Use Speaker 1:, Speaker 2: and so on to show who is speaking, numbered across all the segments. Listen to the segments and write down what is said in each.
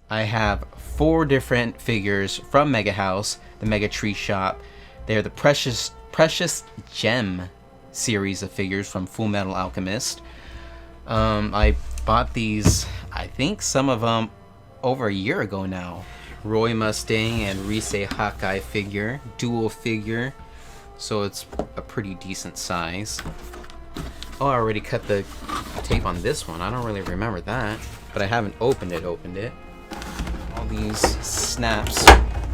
Speaker 1: I have 4 different figures from MegaHouse, the Mega Tree Shop. They're the Precious Gem series of figures from Full Metal Alchemist. I bought these, I think some of them over a year ago now. Roy Mustang and Riza Hawkeye figure, dual figure, so it's a pretty decent size. Oh, I already cut the tape on this one. I don't really remember that, but I haven't opened it. All these snaps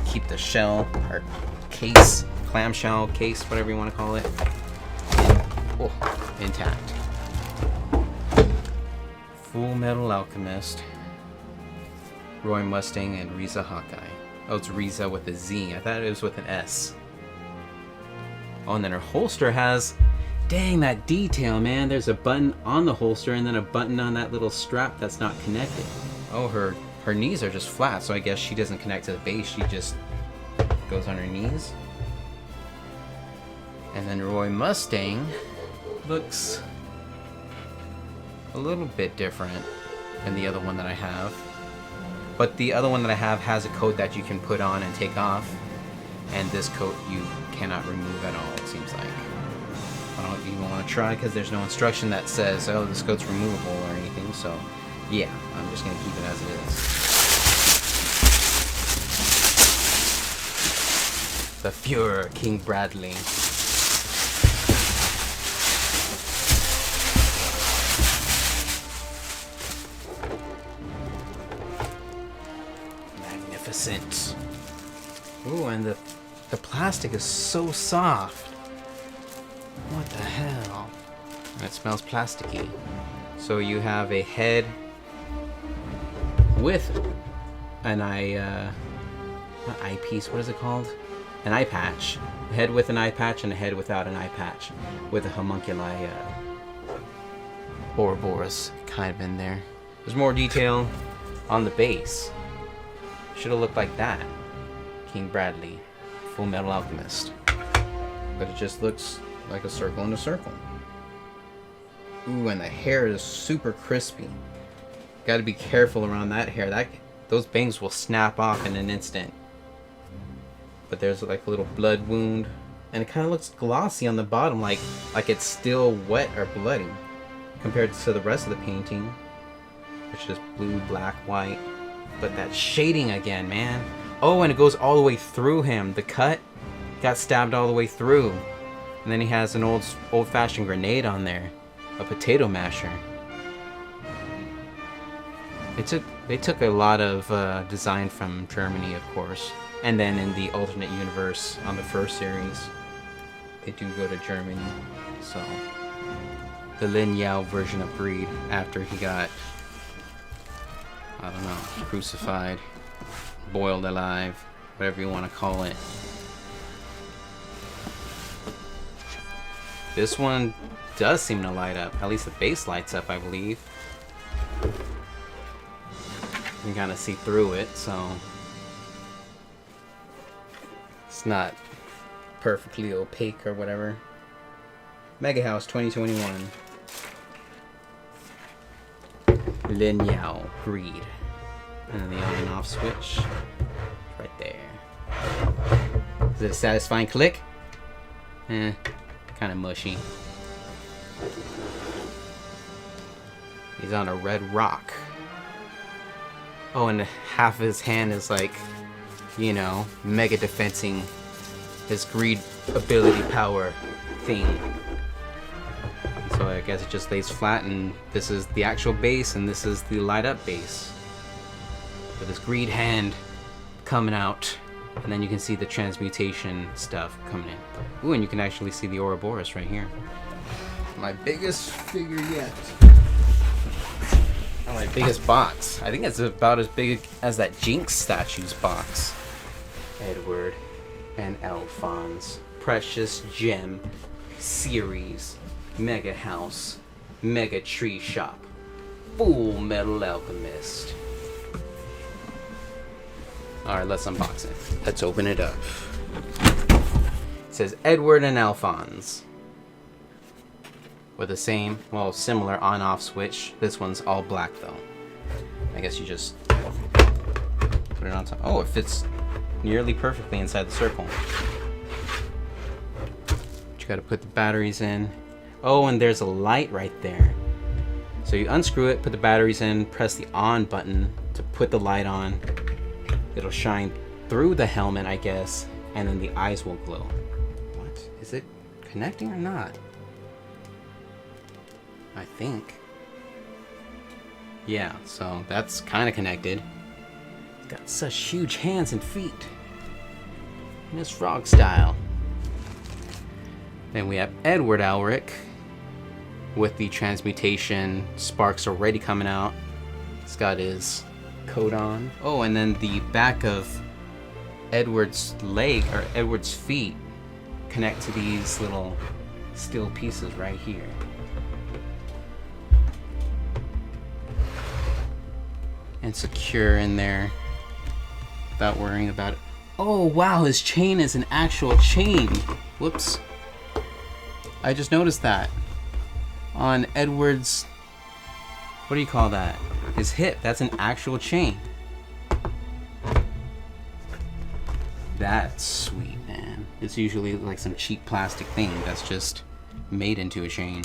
Speaker 1: keep the shell or case, clamshell case, whatever you want to call it, intact. Full Metal Alchemist, Roy Mustang, and Riza Hawkeye. Oh, it's Riza with a Z. I thought it was with an S. Oh, and then her holster has... Dang, that detail, man. There's a button on the holster and then a button on that little strap that's not connected. Oh, her knees are just flat, so I guess she doesn't connect to the base. She just goes on her knees. And then Roy Mustang looks a little bit different than the other one that I have. But the other one that I have has a coat that you can put on and take off. And this coat you cannot remove at all, it seems like. I don't even want to try because there's no instruction that says, oh, this coat's removable or anything. So, yeah, I'm just going to keep it as it is. The Fuhrer, King Bradley. Magnificent. Ooh, and the plastic is so soft. What the hell? It smells plasticky. So you have a head with an not eyepiece, what is it called? An eye patch. A head with an eye patch and a head without an eye patch. With a homunculi Ouroboros kind of in there. There's more detail on the base. Should have looked like that. King Bradley, Full Metal Alchemist. But it just looks like a circle and a circle. Ooh, and the hair is super crispy. Got to be careful around that hair. Those bangs will snap off in an instant. But there's like a little blood wound, and it kind of looks glossy on the bottom, like it's still wet or bloody, compared to the rest of the painting, which is blue, black, white. But that shading again, man. Oh, and it goes all the way through him. The cut got stabbed all the way through. And then he has an old-fashioned grenade on there, a potato masher. They took a lot of design from Germany, of course, and then in the alternate universe on the first series, they do go to Germany. So the Lin Yao version of Greed, after he got, I don't know, crucified, boiled alive, whatever you want to call it. This one does seem to light up. At least the base lights up, I believe. You can kind of see through it, so it's not perfectly opaque or whatever. MegaHouse 2021. Lin Yao, Greed. And then the on and off switch. Right there. Is it a satisfying click? Kind of mushy. He's on a red rock. Oh, and half of his hand is like, you know, mega defensing his greed ability power thing. So I guess it just lays flat, and this is the actual base, and this is the light up base. With his greed hand coming out. And then you can see the transmutation stuff coming in. Ooh, and you can actually see the Ouroboros right here. My biggest figure yet. Oh, my biggest box. I think it's about as big as that Jinx statue's box. Edward and Alphonse. Precious Gem series. MegaHouse. Mega Tree Shop. Full Metal Alchemist. Alright, let's unbox it. Let's open it up. It says Edward and Alphonse. With the same, well, similar on-off switch. This one's all black though. I guess you just Put it on top. Oh, it fits nearly perfectly inside the circle. You gotta put the batteries in. Oh, and there's a light right there. So you unscrew it, put the batteries in, press the on button to put the light on. It'll shine through the helmet, I guess, and then the eyes will glow. What? Is it connecting or not? I think. Yeah, so that's kind of connected. He's got such huge hands and feet. In his frog style. Then we have Edward Elric with the transmutation sparks already coming out. He's got his coat on. Oh, and then the back of Edward's leg, or Edward's feet, connect to these little steel pieces right here. And secure in there without worrying about it. Oh wow, his chain is an actual chain. Whoops. I just noticed that. On Edward's, what do you call that? His hip, that's an actual chain. That's sweet, man. It's usually like some cheap plastic thing that's just made into a chain.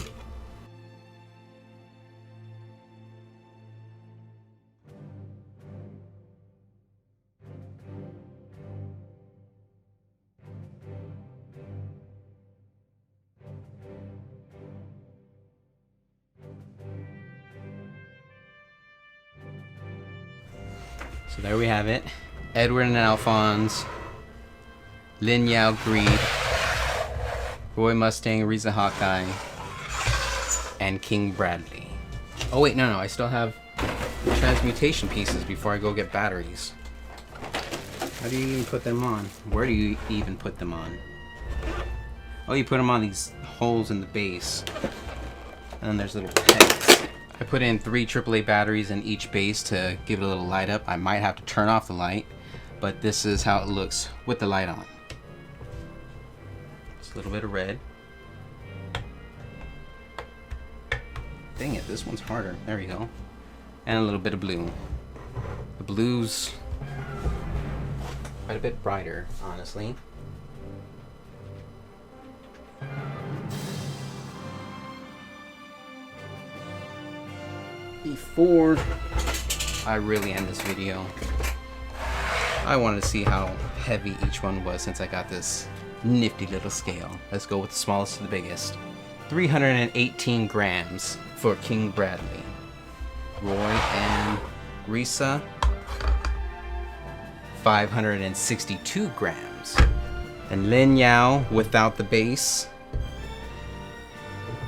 Speaker 1: So there we have it. Edward and Alphonse, Lin Yao Greed, Roy Mustang, Riza Hawkeye, and King Bradley. Oh wait, no, I still have transmutation pieces before I go get batteries. How do you even put them on? Where do you even put them on? Oh, you put them on these holes in the base. And then there's little pegs. I put in 3 AAA batteries in each base to give it a little light up. I might have to turn off the light, but this is how it looks with the light on. Just a little bit of red. Dang it, this one's harder. There we go. And a little bit of blue. The blue's quite a bit brighter, honestly. Before I really end this video, I wanted to see how heavy each one was since I got this nifty little scale. Let's go with the smallest to the biggest. 318 grams for King Bradley. Roy and Riza, 562 grams. And Lin Yao without the base,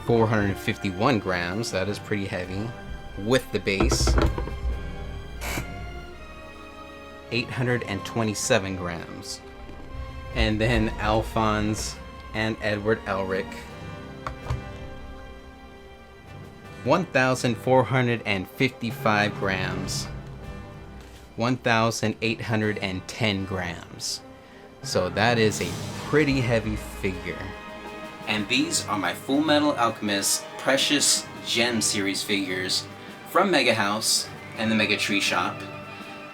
Speaker 1: 451 grams. That is pretty heavy. With the base, 827 grams. And then Alphonse and Edward Elric, 1,455 grams, 1,810 grams. So that is a pretty heavy figure. And these are my Full Metal Alchemist Precious Gem series figures from MegaHouse and the Mega Tree Shop.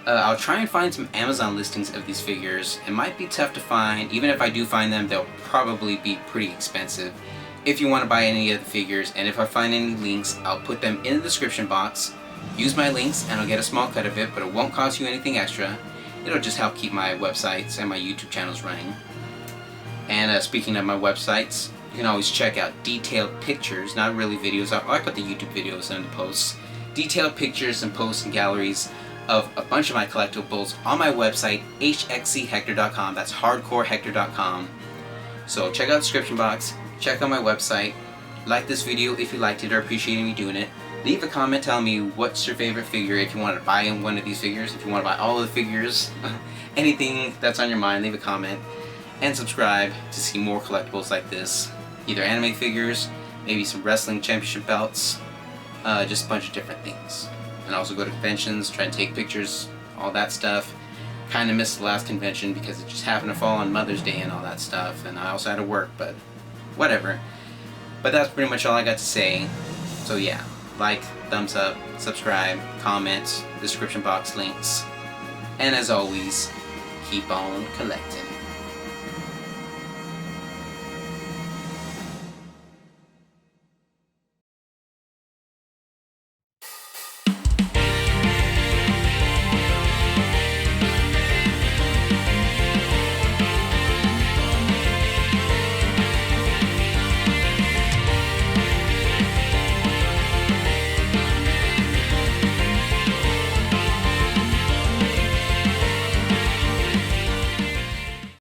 Speaker 1: I'll try and find some Amazon listings of these figures. It might be tough to find. Even if I do find them, they'll probably be pretty expensive. If you want to buy any of the figures, and if I find any links, I'll put them in the description box. Use my links and I'll get a small cut of it, but it won't cost you anything extra. It'll just help keep my websites and my YouTube channels running. And speaking of my websites, you can always check out detailed pictures, not really videos. I put the YouTube videos in the posts. Detailed pictures and posts and galleries of a bunch of my collectibles on my website, hxchector.com. That's hardcorehector.com. So check out the description box, check out my website, like this video if you liked it or appreciated me doing it. Leave a comment telling me what's your favorite figure, if you want to buy one of these figures, if you want to buy all of the figures, anything that's on your mind, leave a comment. And subscribe to see more collectibles like this. Either anime figures, maybe some wrestling championship belts, just a bunch of different things. And also go to conventions, try and take pictures, all that stuff. Kind of missed the last convention because it just happened to fall on Mother's Day and all that stuff, and I also had to work, but whatever. But that's pretty much all I got to say. So yeah, like, thumbs up, subscribe, comment, description box links. And as always, keep on collecting.